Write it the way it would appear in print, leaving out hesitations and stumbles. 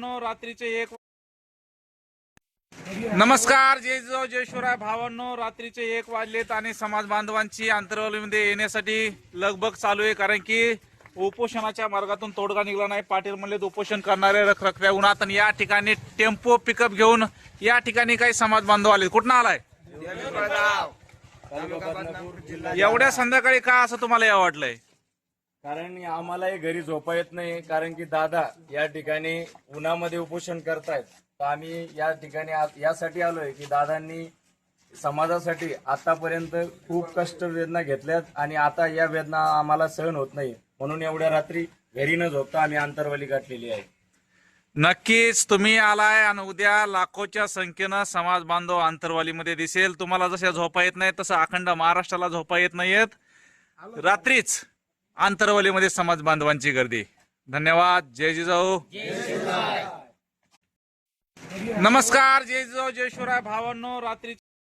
भावांनो, रात्रीचे 1 नमस्कार, जय जिजाऊ जय शिवराय भावांनो. रात्रीचे 1 वाजलेत आणि समाज बांधवांची आंतरवालीमध्ये येण्यासाठी लगबग चालू आहे. कारण की उपोषणाच्या मार्गातून तोडगा निघाला नाही. पाटील म्हणले उपोषण करणारे रखरखत्या उन्हात. आणि या ठिकाणी टेम्पो पिकअप घेऊन या ठिकाणी काही समाज बांधव आले. कुठं आलाय? एवढ्या संध्याकाळी का असं तुम्हाला या वाटलंय? कारण आम्हालाही घरी झोपा येत नाही. कारण की दादा या ठिकाणी उन्हामध्ये उपोषण करतायत. तर आम्ही या ठिकाणी यासाठी आलोय की दादांनी समाजासाठी आतापर्यंत खूप कष्ट वेदना घेतल्यात आणि आता या वेदना आम्हाला सहन होत नाही. म्हणून एवढ्या रात्री घरी न झोपता आम्ही आंतरवाली गाठलेली आहे. नक्कीच तुम्ही आलाय आणि उद्या लाखोच्या संख्येनं समाज बांधव आंतरवालीमध्ये दिसेल. तुम्हाला जशा झोपा येत नाही तसं अखंड महाराष्ट्राला झोपा येत नाहीयेत. रात्रीच आंतरवालीमध्ये समाज बांधवांची गर्दी. धन्यवाद. जय जिजाऊ. नमस्कार, जय जिजाऊ जय शिवराय भावांनो. रात्री